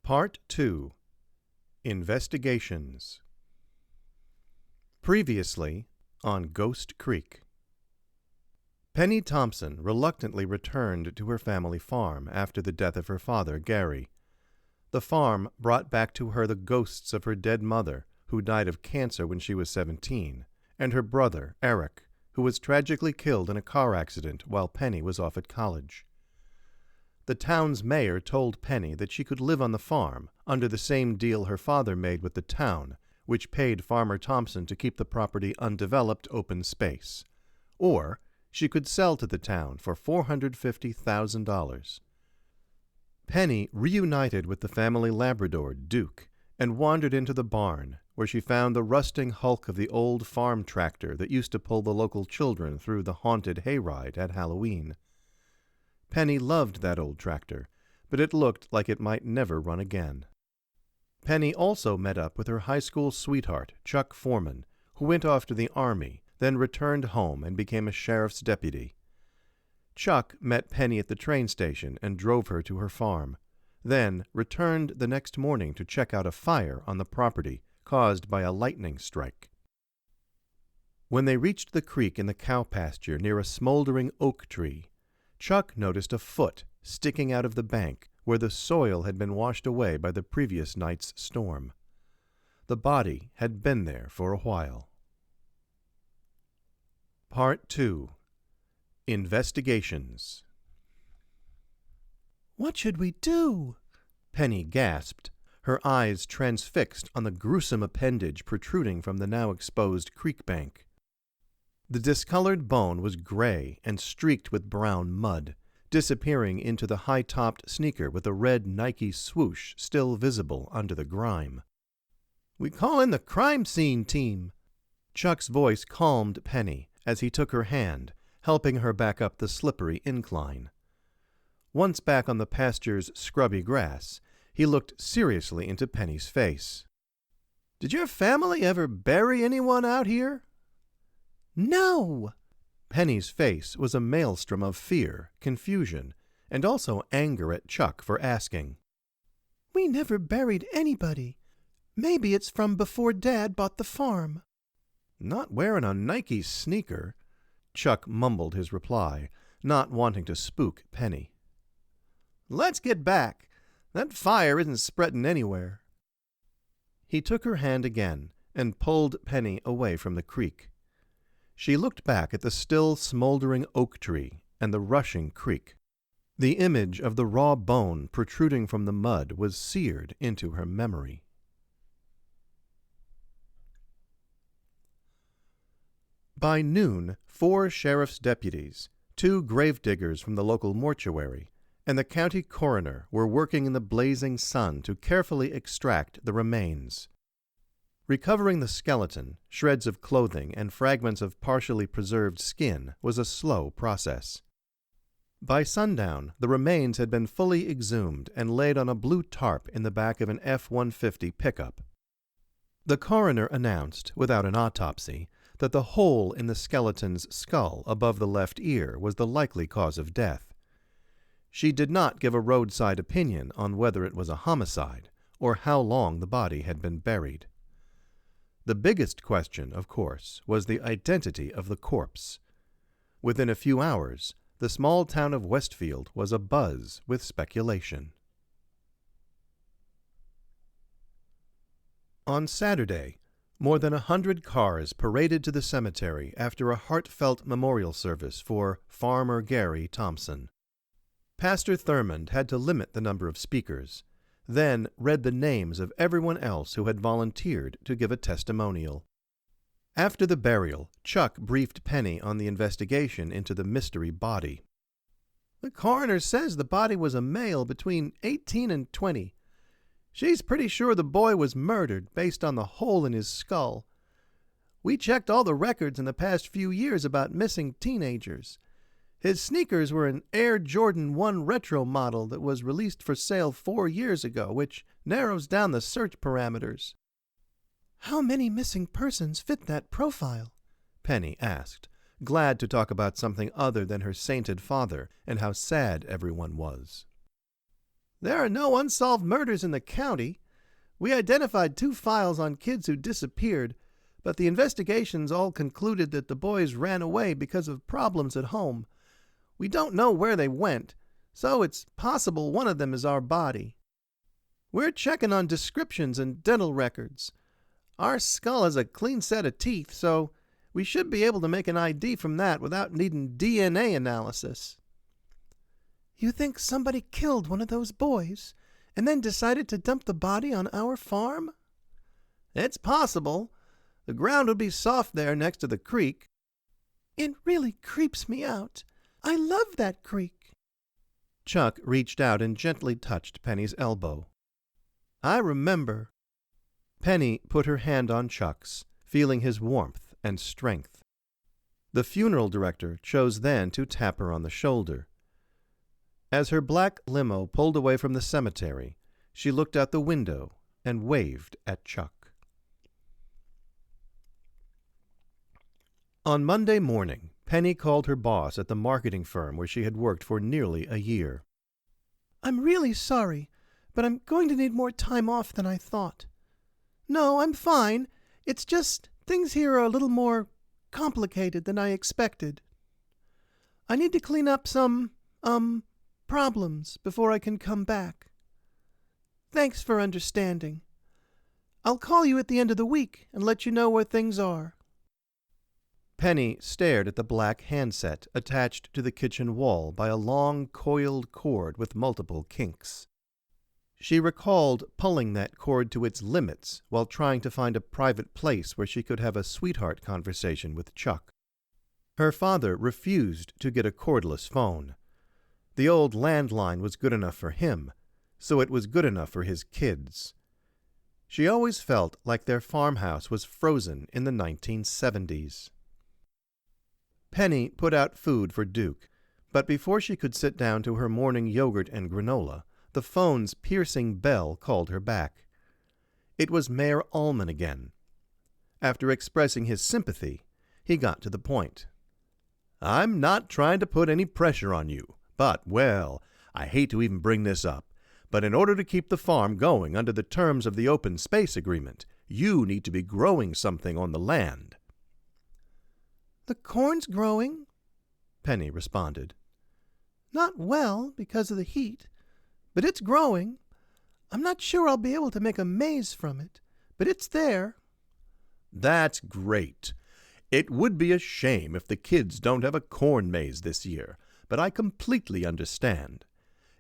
Part 2. Investigations. Previously on Ghost Creek. Penny Thompson reluctantly returned to her family farm after the death of her father, Gary. The farm brought back to her the ghosts of her dead mother, who died of cancer when she was 17, and her brother, Eric, who was tragically killed in a car accident while Penny was off at college. The town's mayor told Penny that she could live on the farm under the same deal her father made with the town, which paid Farmer Thompson to keep the property undeveloped open space. Or she could sell to the town for $450,000. Penny reunited with the family Labrador, Duke, and wandered into the barn, where she found the rusting hulk of the old farm tractor that used to pull the local children through the haunted hayride at Halloween. Penny loved that old tractor, but it looked like it might never run again. Penny also met up with her high school sweetheart, Chuck Foreman, who went off to the Army, then returned home and became a sheriff's deputy. Chuck met Penny at the train station and drove her to her farm, then returned the next morning to check out a fire on the property caused by a lightning strike. When they reached the creek in the cow pasture near a smoldering oak tree, Chuck noticed a foot sticking out of the bank where the soil had been washed away by the previous night's storm. The body had been there for a while. Part 2. Investigations. "What should we do?" Penny gasped, her eyes transfixed on the gruesome appendage protruding from the now exposed creek bank. The discolored bone was gray and streaked with brown mud, disappearing into the high-topped sneaker with a red Nike swoosh still visible under the grime. "We call in the crime scene team." Chuck's voice calmed Penny as he took her hand, helping her back up the slippery incline. Once back on the pasture's scrubby grass, he looked seriously into Penny's face. "Did your family ever bury anyone out here?" "No!" Penny's face was a maelstrom of fear, confusion, and also anger at Chuck for asking. "We never buried anybody. Maybe it's from before Dad bought the farm." "Not wearing a Nike sneaker," Chuck mumbled his reply, not wanting to spook Penny. "Let's get back. That fire isn't spreading anywhere." He took her hand again and pulled Penny away from the creek. She looked back at the still smoldering oak tree and the rushing creek. The image of the raw bone protruding from the mud was seared into her memory. By noon, 4 sheriff's deputies, 2 gravediggers from the local mortuary, and the county coroner were working in the blazing sun to carefully extract the remains. Recovering the skeleton, shreds of clothing, and fragments of partially preserved skin was a slow process. By sundown, the remains had been fully exhumed and laid on a blue tarp in the back of an F-150 pickup. The coroner announced, without an autopsy, that the hole in the skeleton's skull above the left ear was the likely cause of death. She did not give a roadside opinion on whether it was a homicide or how long the body had been buried. The biggest question, of course, was the identity of the corpse. Within a few hours, the small town of Westfield was abuzz with speculation. On Saturday, more than 100 cars paraded to the cemetery after a heartfelt memorial service for Farmer Gary Thompson. Pastor Thurmond had to limit the number of speakers, then read the names of everyone else who had volunteered to give a testimonial. After the burial, Chuck briefed Penny on the investigation into the mystery body. "The coroner says the body was a male between 18 and 20. She's pretty sure the boy was murdered based on the hole in his skull. We checked all the records in the past few years about missing teenagers. His sneakers were an Air Jordan 1 retro model that was released for sale 4 years ago, which narrows down the search parameters." "How many missing persons fit that profile?" Penny asked, glad to talk about something other than her sainted father and how sad everyone was. There are no unsolved murders in the county. We identified 2 files on kids who disappeared, but the investigations all concluded that the boys ran away because of problems at home. We don't know where they went, so it's possible one of them is our body. We're checking on descriptions and dental records. Our skull has a clean set of teeth, so we should be able to make an ID from that without needing DNA analysis. You think somebody killed one of those boys and then decided to dump the body on our farm? It's possible. The ground would be soft there next to the creek. It really creeps me out. I love that creek. Chuck reached out and gently touched Penny's elbow. I remember. Penny put her hand on Chuck's, feeling his warmth and strength. The funeral director chose then to tap her on the shoulder. As her black limo pulled away from the cemetery, she looked out the window and waved at Chuck. On Monday morning, Penny called her boss at the marketing firm where she had worked for nearly a year. I'm really sorry, but I'm going to need more time off than I thought. No, I'm fine. It's just things here are a little more complicated than I expected. I need to clean up some, problems before I can come back. Thanks for understanding. I'll call you at the end of the week and let you know where things are. Penny stared at the black handset attached to the kitchen wall by a long, coiled cord with multiple kinks. She recalled pulling that cord to its limits while trying to find a private place where she could have a sweetheart conversation with Chuck. Her father refused to get a cordless phone. The old landline was good enough for him, so it was good enough for his kids. She always felt like their farmhouse was frozen in the 1970s. Penny put out food for Duke, but before she could sit down to her morning yogurt and granola, the phone's piercing bell called her back. It was Mayor Ullman again. After expressing his sympathy, he got to the point. "I'm not trying to put any pressure on you, but, well, I hate to even bring this up, but in order to keep the farm going under the terms of the open space agreement, you need to be growing something on the land." The corn's growing, Penny responded. Not well because of the heat, but it's growing. I'm not sure I'll be able to make a maize from it, but it's there. That's great. It would be a shame if the kids don't have a corn maze this year, but I completely understand.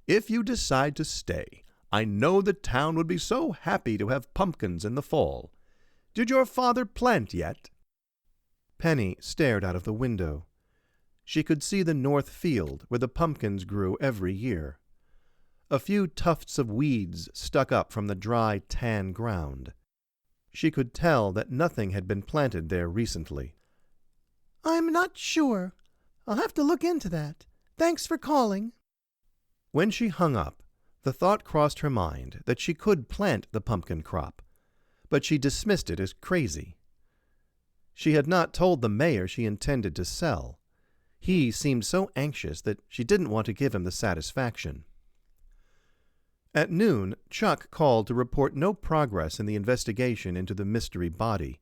If you decide to stay, I know the town would be so happy to have pumpkins in the fall. Did your father plant yet? Penny stared out of the window. She could see the north field where the pumpkins grew every year. A few tufts of weeds stuck up from the dry, tan ground. She could tell that nothing had been planted there recently. I'm not sure. I'll have to look into that. Thanks for calling. When she hung up, the thought crossed her mind that she could plant the pumpkin crop, but she dismissed it as crazy. She had not told the mayor she intended to sell. He seemed so anxious that she didn't want to give him the satisfaction. At noon, Chuck called to report no progress in the investigation into the mystery body.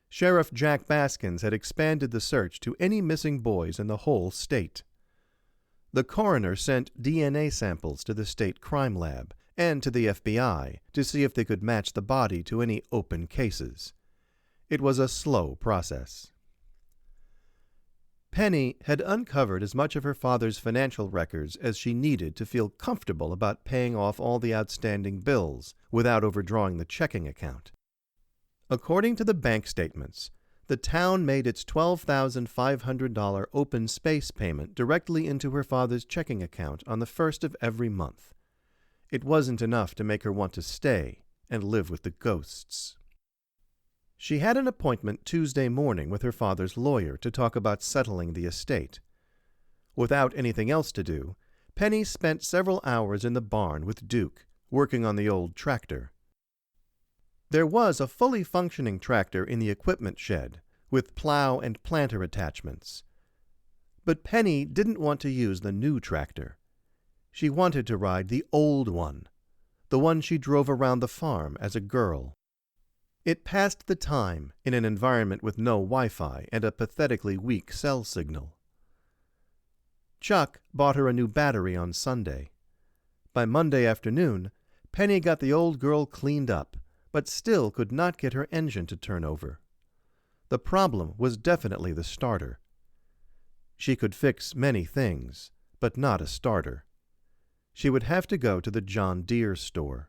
Sheriff Jack Baskins had expanded the search to any missing boys in the whole state. The coroner sent DNA samples to the state crime lab and to the FBI to see if they could match the body to any open cases. It was a slow process. Penny had uncovered as much of her father's financial records as she needed to feel comfortable about paying off all the outstanding bills without overdrawing the checking account. According to the bank statements, the town made its $12,500 open space payment directly into her father's checking account on the first of every month. It wasn't enough to make her want to stay and live with the ghosts. She had an appointment Tuesday morning with her father's lawyer to talk about settling the estate. Without anything else to do, Penny spent several hours in the barn with Duke, working on the old tractor. There was a fully functioning tractor in the equipment shed, with plow and planter attachments. But Penny didn't want to use the new tractor. She wanted to ride the old one, the one she drove around the farm as a girl. It passed the time in an environment with no Wi-Fi and a pathetically weak cell signal. Chuck bought her a new battery on Sunday. By Monday afternoon, Penny got the old girl cleaned up, but still could not get her engine to turn over. The problem was definitely the starter. She could fix many things, but not a starter. She would have to go to the John Deere store.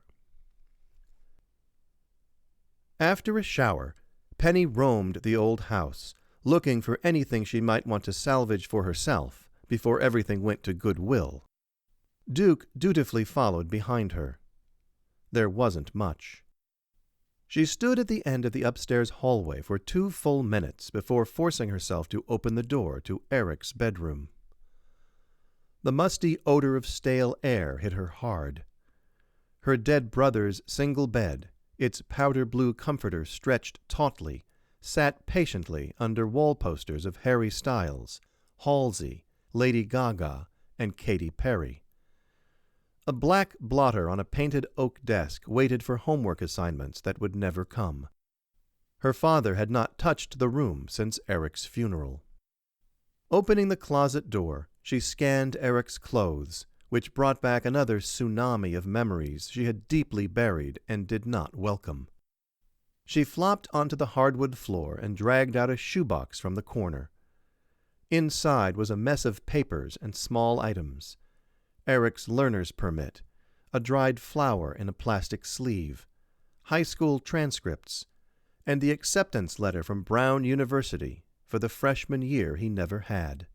After a shower, Penny roamed the old house, looking for anything she might want to salvage for herself before everything went to Goodwill. Duke dutifully followed behind her. There wasn't much. She stood at the end of the upstairs hallway for 2 full minutes before forcing herself to open the door to Eric's bedroom. The musty odor of stale air hit her hard. Her dead brother's single bed, its powder blue comforter stretched tautly, sat patiently under wall posters of Harry Styles, Halsey, Lady Gaga, and Katy Perry. A black blotter on a painted oak desk waited for homework assignments that would never come. Her father had not touched the room since Eric's funeral. Opening the closet door, she scanned Eric's clothes, which brought back another tsunami of memories she had deeply buried and did not welcome. She flopped onto the hardwood floor and dragged out a shoebox from the corner. Inside was a mess of papers and small items. Eric's learner's permit, a dried flower in a plastic sleeve, high school transcripts, and the acceptance letter from Brown University for the freshman year he never had.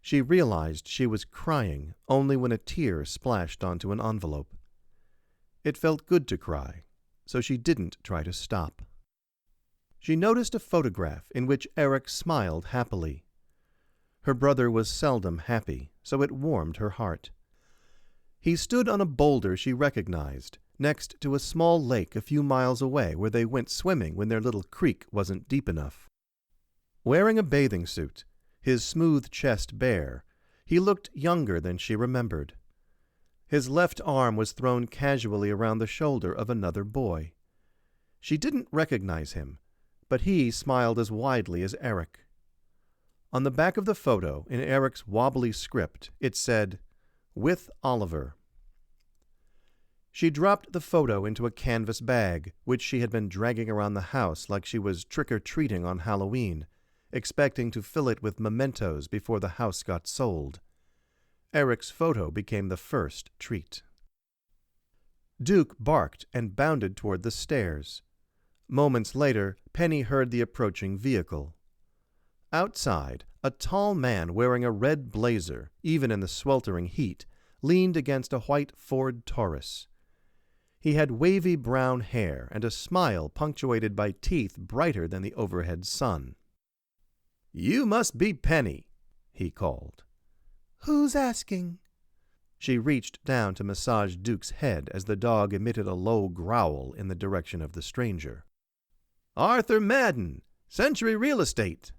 She realized she was crying only when a tear splashed onto an envelope. It felt good to cry, so she didn't try to stop. She noticed a photograph in which Eric smiled happily. Her brother was seldom happy, so it warmed her heart. He stood on a boulder she recognized, next to a small lake a few miles away where they went swimming when their little creek wasn't deep enough. Wearing a bathing suit, his smooth chest bare, he looked younger than she remembered. His left arm was thrown casually around the shoulder of another boy. She didn't recognize him, but he smiled as widely as Eric. On the back of the photo, in Eric's wobbly script, it said, "With Oliver." She dropped the photo into a canvas bag, which she had been dragging around the house like she was trick-or-treating on Halloween, expecting to fill it with mementos before the house got sold. Eric's photo became the first treat. Duke barked and bounded toward the stairs. Moments later, Penny heard the approaching vehicle. Outside, a tall man wearing a red blazer, even in the sweltering heat, leaned against a white Ford Taurus. He had wavy brown hair and a smile punctuated by teeth brighter than the overhead sun. "You must be Penny," he called. "Who's asking?" She reached down to massage Duke's head as the dog emitted a low growl in the direction of the stranger. "Arthur Madden, Century Real Estate.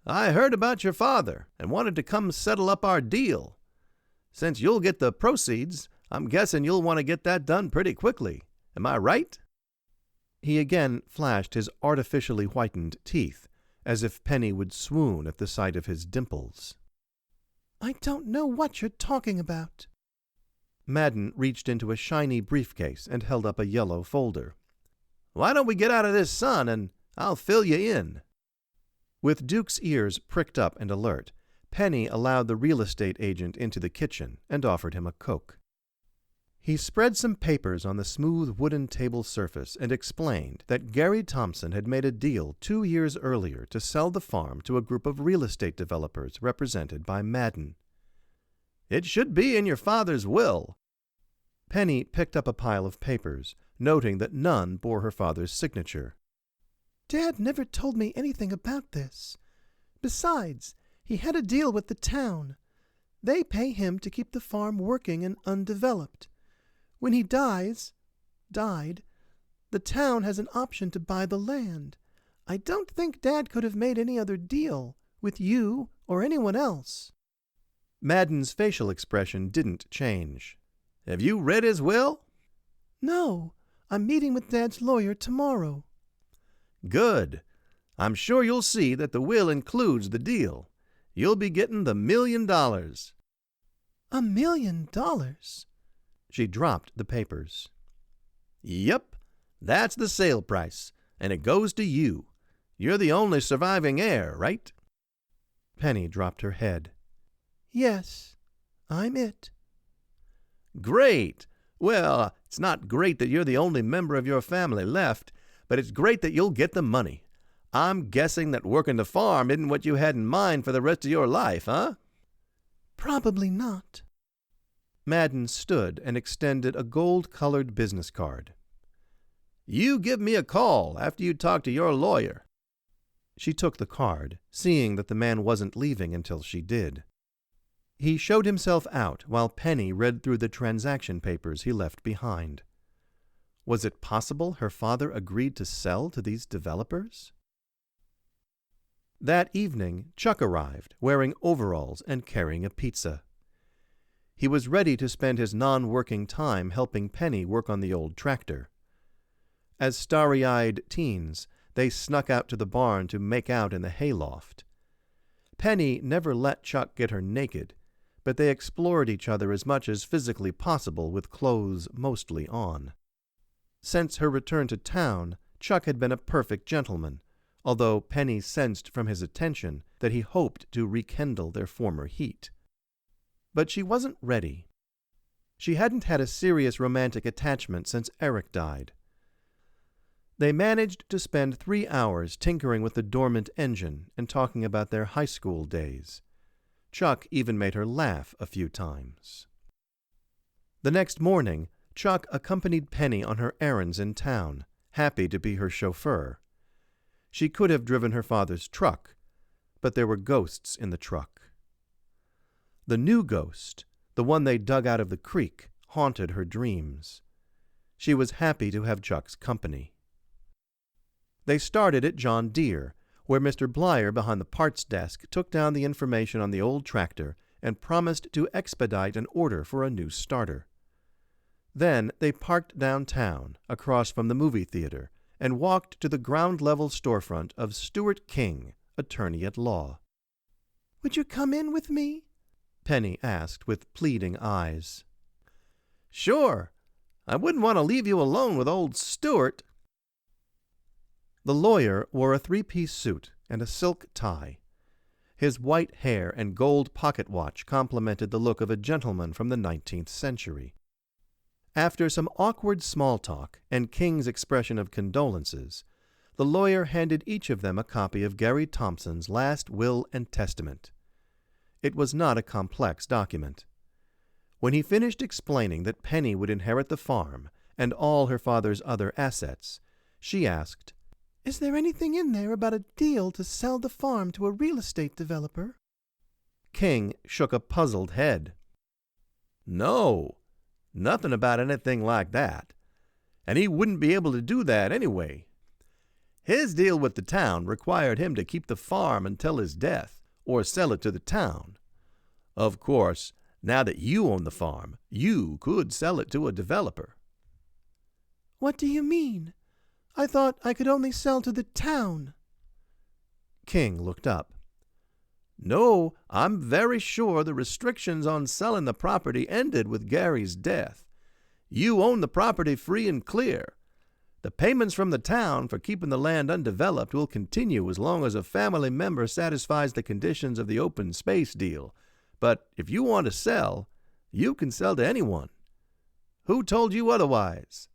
I heard about your father and wanted to come settle up our deal. Since you'll get the proceeds, I'm guessing you'll want to get that done pretty quickly. Am I right?" He again flashed his artificially whitened teeth, as if Penny would swoon at the sight of his dimples. "I don't know what you're talking about." Madden reached into a shiny briefcase and held up a yellow folder. "Why don't we get out of this sun and I'll fill you in?" With Duke's ears pricked up and alert, Penny allowed the real estate agent into the kitchen and offered him a Coke. He spread some papers on the smooth wooden table surface and explained that Gary Thompson had made a deal 2 years earlier to sell the farm to a group of real estate developers represented by Madden. "It should be in your father's will." Penny picked up a pile of papers, noting that none bore her father's signature. "Dad never told me anything about this. Besides, he had a deal with the town. They pay him to keep the farm working and undeveloped. When he died, the town has an option to buy the land. I don't think Dad could have made any other deal, with you or anyone else." Madden's facial expression didn't change. "Have you read his will?" No, I'm meeting with Dad's lawyer tomorrow. "Good. I'm sure you'll see that the will includes the deal. You'll be getting the $1 million." $1 million? She dropped the papers. "Yep, that's the sale price, and it goes to you. You're the only surviving heir, right?" Penny dropped her head. Yes, I'm it. "Great! Well, it's not great that you're the only member of your family left, but it's great that you'll get the money. I'm guessing that working the farm isn't what you had in mind for the rest of your life, huh?" Probably not. Madden stood and extended a gold-colored business card. "You give me a call after you talk to your lawyer." She took the card, seeing that the man wasn't leaving until she did. He showed himself out while Penny read through the transaction papers he left behind. Was it possible her father agreed to sell to these developers? That evening, Chuck arrived, wearing overalls and carrying a pizza. He was ready to spend his non-working time helping Penny work on the old tractor. As starry-eyed teens, they snuck out to the barn to make out in the hayloft. Penny never let Chuck get her naked, but they explored each other as much as physically possible with clothes mostly on. Since her return to town, Chuck had been a perfect gentleman, although Penny sensed from his attention that he hoped to rekindle their former heat. But she wasn't ready. She hadn't had a serious romantic attachment since Eric died. They managed to spend 3 hours tinkering with the dormant engine and talking about their high school days. Chuck even made her laugh a few times. The next morning, Chuck accompanied Penny on her errands in town, happy to be her chauffeur. She could have driven her father's truck, but there were ghosts in the truck. The new ghost, the one they dug out of the creek, haunted her dreams. She was happy to have Chuck's company. They started at John Deere, where Mr. Blyer behind the parts desk took down the information on the old tractor and promised to expedite an order for a new starter. Then they parked downtown, across from the movie theater, and walked to the ground-level storefront of Stuart King, attorney at law. Would you come in with me? Penny asked with pleading eyes. "Sure. I wouldn't want to leave you alone with old Stuart." The lawyer wore a 3-piece suit and a silk tie. His white hair and gold pocket watch complemented the look of a gentleman from the 19th century. After some awkward small talk and King's expression of condolences, the lawyer handed each of them a copy of Gary Thompson's last will and testament. It was not a complex document. When he finished explaining that Penny would inherit the farm and all her father's other assets, she asked, "Is there anything in there about a deal to sell the farm to a real estate developer?" King shook a puzzled head. "No, nothing about anything like that. And he wouldn't be able to do that anyway. His deal with the town required him to keep the farm until his death, or sell it to the town. Of course, now that you own the farm, you could sell it to a developer." "What do you mean? I thought I could only sell to the town." King looked up. "No, I'm very sure the restrictions on selling the property ended with Gary's death. You own the property free and clear. The payments from the town for keeping the land undeveloped will continue as long as a family member satisfies the conditions of the open space deal. But if you want to sell, you can sell to anyone. Who told you otherwise?"